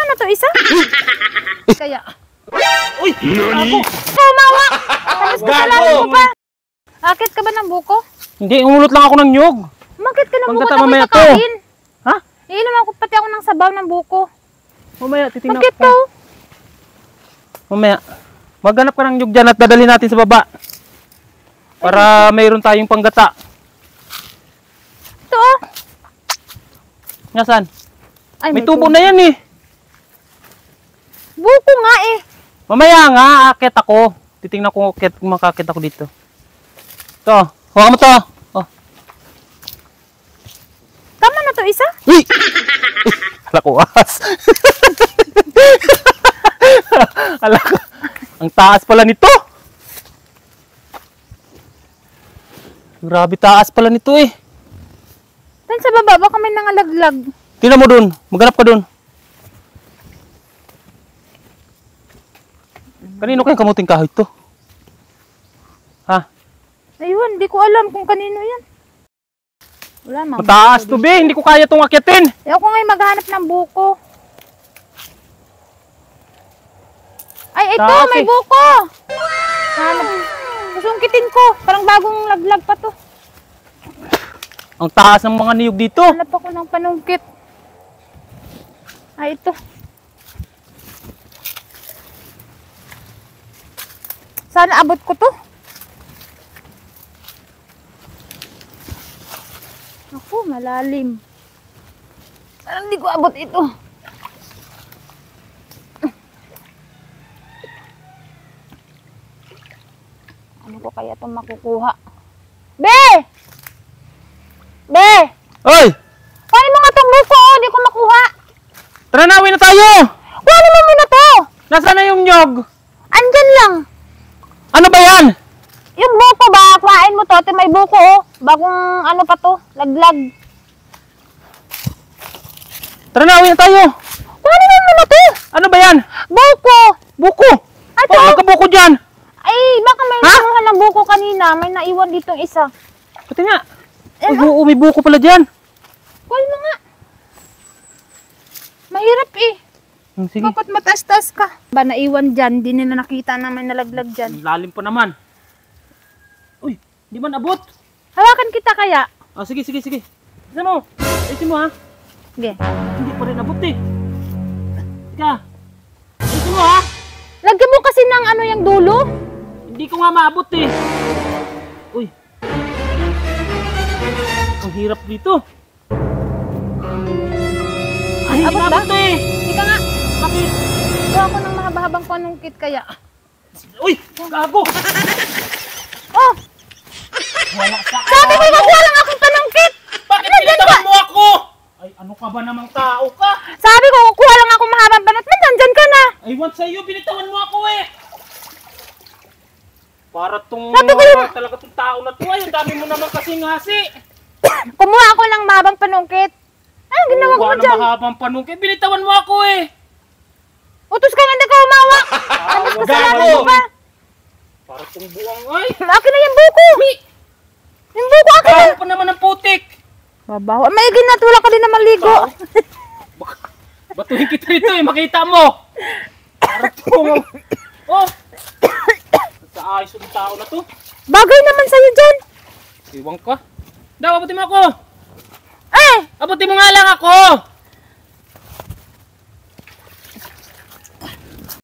na to isa. Kaya. Uy! Nani? Kumawa! Tapos kasalanan mo pa. Akit ka ba ng buko? Hindi, umulot lang ako ng nyug. Bakit ka ng buko? Pagkata Ako'y mamaya to. kakain. Ha? Iinom ako pati ako ng sabaw ng buko. Mamaya, titingnan Bakit ko. to? Mamaya. Maghanap ka ng nyug dyan at dadali natin sa baba. Para mayroon tayong panggata. Ito oh. Nasaan? Ay, May tubo na yan eh. Buko nga eh. Mamaya nga, akit ako. Titingnan ko kung makakit ako dito. Ito, huwag mo to. Oh. Tama na to isa? Uy! Hala ko, as. Hala ko. Ang taas pala nito. Grabe taas pala nito eh. Tan sa baba, baka may nangalaglag. Tingnan mo dun. Maghanap ka dun. Kanino kayang kamuting kahoy to? Ha? Ayun, di ko alam kung kanino yan. Wala mang. Mataas to be. Hindi ko kaya itong akyatin. Ako ngayon maghanap ng buko. Ay, ito, Taas may eh. buko. Hanap. Susungkitin ko. Parang bagong laglag pa to. Ang taas ng mga niyog dito. Hanap ako ng panungkit. Ay, ito. Sana abot ko to. Ako, malalim. Sana hindi ko abot ito. Ano ko kaya itong makukuha? Be! Be! Oy! Kuhanin mo nga itong buko, oh. Hindi ko makuha. Tara na, uwi na tayo! Kuhanin mo muna to. Nasaan na yung nyog? Andyan lang. Ano ba yan? Yung buko ba? Kuhain mo to. Ito may buko, oh. Bagong ano pa to. Laglag. Tara na, uwi na tayo! Kuhanin mo muna to. Ano ba yan? Buko. Buko! Ito. Oh, nagkabuko dyan! Ay, baka may nakuha ng buko kanina. May naiwan ditong isa. Pati nga. Eh, May buko pala dyan. Kuhain mo nga. Mahirap eh. Sige. Bakit mataas-taas ka? Ba naiwan dyan, di nila nakita na may nalaglag dyan. Lalim pa naman. Uy, di man abot. Hawakan kita kaya? Oh, sige. Isa mo. Isin mo ha. Sige. Hindi pa rin abot eh. Ika. Isin mo ha. Lagyan mo kasi ng ano yung dulo. Hindi ko nga maabot eh. Uy. Ang hirap dito. Ay, Abot ba? abot to eh. Ika nga. Bakit? Kuha ko ng mahaba-habang panungkit kaya. Uy, gago. Oh! Wala sa Sabi ko kuha lang akong panungkit! Bakit pinitawan mo ako? Ay, ano ka ba namang tao ka? Sabi ko kuha lang akong mahabang panungkit. Nandyan ka na! I want sa'yo, binitawan mo ako eh. Para tong Sabi ko yung- talaga tong tao na to ay, ang dami mo naman kasing hasi. Kumuha ako ng mahabang panungkit. Anong ginawa ko Wala na dyan? mahabang panungkit, binitawan mo ako eh. Utos ka nga na ka humawa! Tapos wag kasalanan mo. mo pa! Para tong buwang ay. Akin na yung buko! Yung buko akin na! Baho pa naman ang putik. Babaho. May ginatulak ka din na maligo. Batuhin kita rito eh, makita mo. Para tong... Oh! Sa ayos yung tao na to. Bagay naman sa'yo dyan. Iwang ka. Daw, abutin mo ako. Eh! Abutin mo nga lang ako.